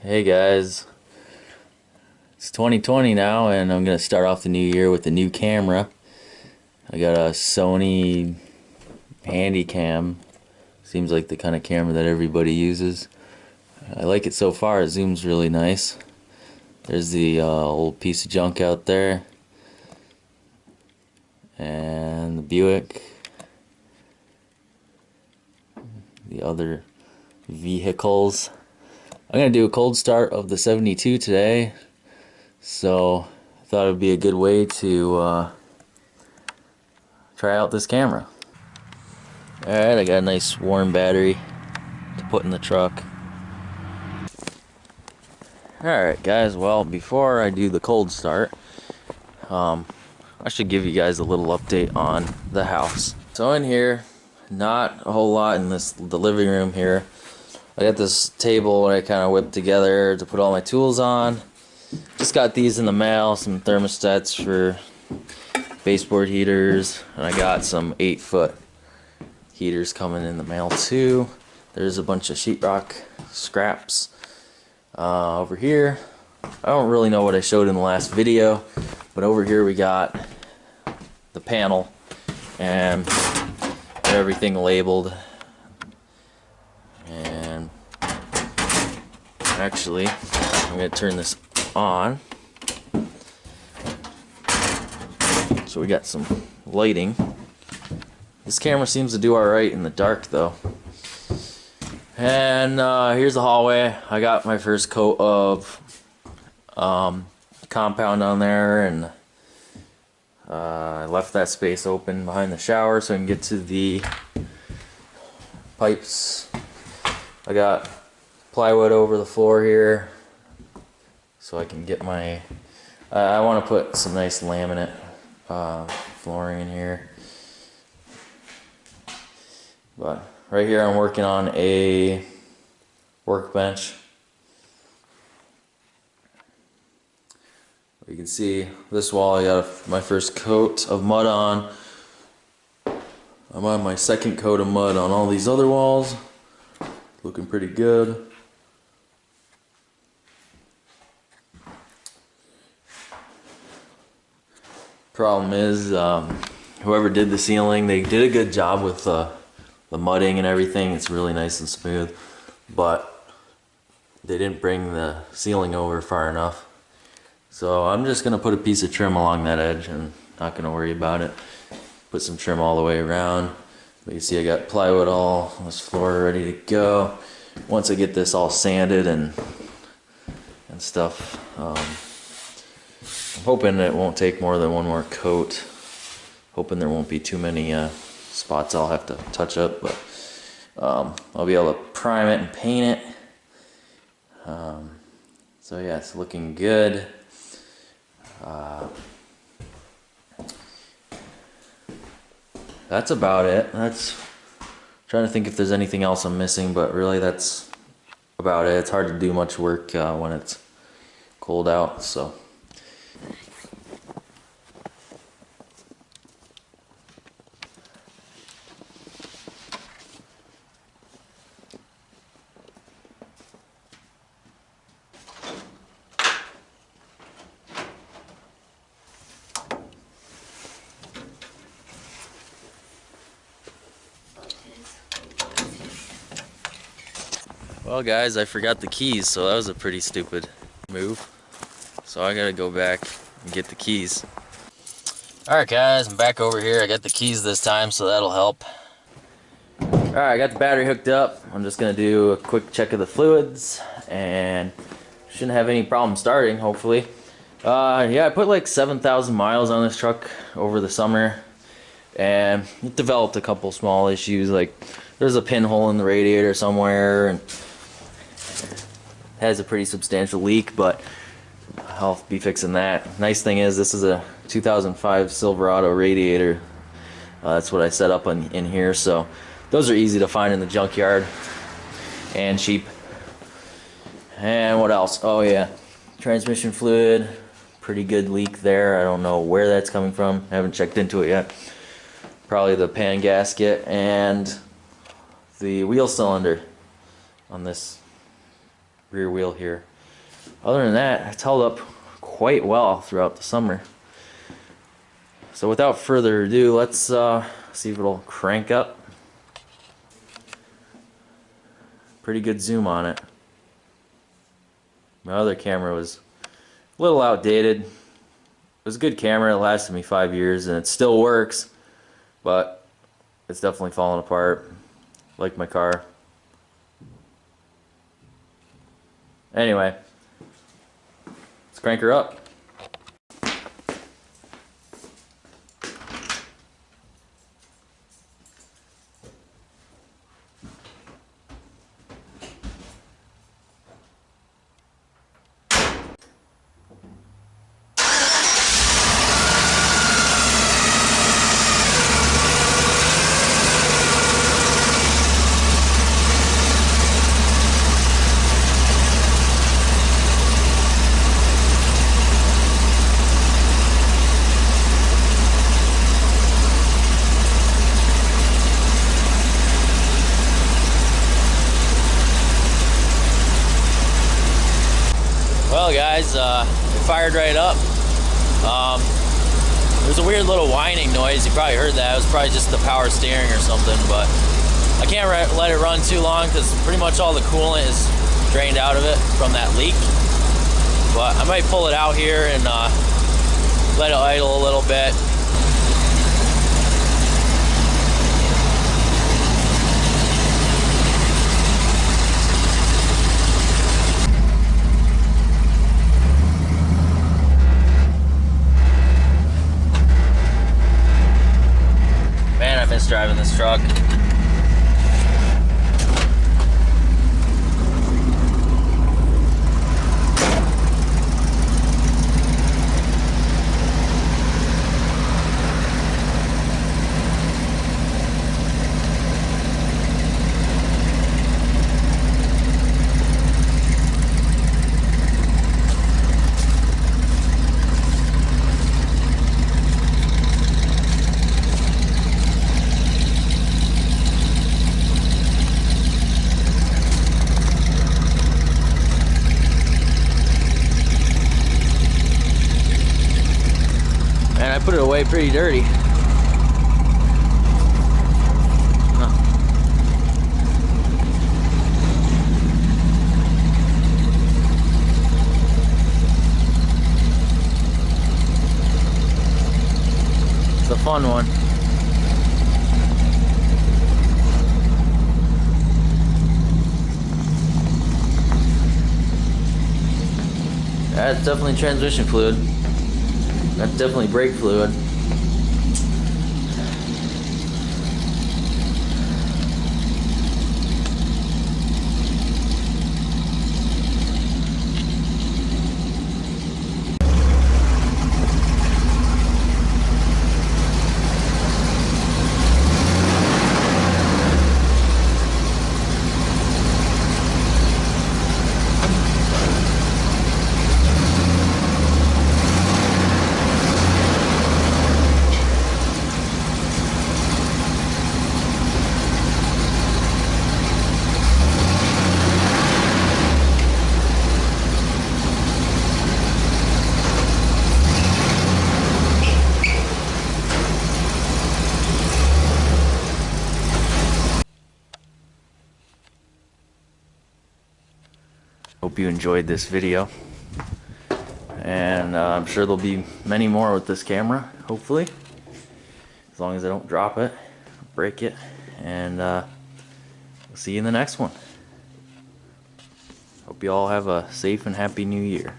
Hey guys, it's 2020 now, and I'm gonna start off the new year with a new camera. I got a Sony Handycam. Seems like the kind of camera that everybody uses. I like it so far. It zooms really nice. There's the old piece of junk out there, and the Buick, the other vehicles. I'm gonna do a cold start of the 72 today, so I thought it would be a good way to try out this camera. Alright, I got a nice warm battery to put in the truck. Alright guys, well, before I do the cold start, I should give you guys a little update on the house. So in here, not a whole lot in the living room here. I got this table I kind of whipped together to put all my tools on. Just got these in the mail, some thermostats for baseboard heaters, and I got some 8-foot heaters coming in the mail too. There's a bunch of sheetrock scraps over here. I don't really know what I showed in the last video, but over here we got the panel and everything labeled. And actually, I'm going to turn this on. So we got some lighting. This camera seems to do alright in the dark though. And here's the hallway. I got my first coat of compound on there, and I left that space open behind the shower so I can get to the pipes. I got plywood over the floor here so I can get my I want to put some nice laminate flooring in here, but right here I'm working on a workbench. You can see this wall I got my first coat of mud on. I'm on my second coat of mud on all these other walls. Looking pretty good. Problem is, whoever did the ceiling, they did a good job with the mudding and everything. It's really nice and smooth, but they didn't bring the ceiling over far enough. So I'm just gonna put a piece of trim along that edge and not gonna worry about it. Put some trim all the way around. But you see I got plywood all on this floor ready to go. Once I get this all sanded and stuff, I'm hoping it won't take more than one more coat. Hoping there won't be too many spots I'll have to touch up, but I'll be able to prime it and paint it. So yeah, it's looking good. That's about it. Trying to think if there's anything else I'm missing, but really that's about it. It's hard to do much work when it's cold out, so. Well guys, I forgot the keys, so that was a pretty stupid move. So I gotta go back and get the keys. Alright guys, I'm back over here. I got the keys this time, so that'll help. Alright, I got the battery hooked up. I'm just gonna do a quick check of the fluids, and shouldn't have any problem starting, hopefully. Yeah, I put like 7,000 miles on this truck over the summer, and it developed a couple small issues, like there's a pinhole in the radiator somewhere, and has a pretty substantial leak, but I'll be fixing that. Nice thing is this is a 2005 Silverado radiator. That's what I set up in here, so those are easy to find in the junkyard and cheap. And what else? Oh yeah, transmission fluid, pretty good leak there. I don't know where that's coming from. I haven't checked into it yet. Probably the pan gasket and the wheel cylinder on this rear wheel here. other than that, it's held up quite well throughout the summer. So without further ado, let's see if it'll crank up. Pretty good zoom on it. My other camera was a little outdated. It was a good camera, it lasted me 5 years and it still works, but it's definitely falling apart, like my car. Anyway, let's crank her up. Well guys, it fired right up. There's a weird little whining noise. You probably heard that. It was probably just the power steering or something, but I can't let it run too long because pretty much all the coolant is drained out of it from that leak. But I might pull it out here and let it idle a little bit. Man, I miss driving this truck. And I put it away pretty dirty. Huh. It's a fun one. That's definitely transmission fluid. That's definitely brake fluid. Hope you enjoyed this video, and I'm sure there'll be many more with this camera, hopefully, as long as I don't drop it, break it, and we'll see you in the next one. Hope you all have a safe and happy new year.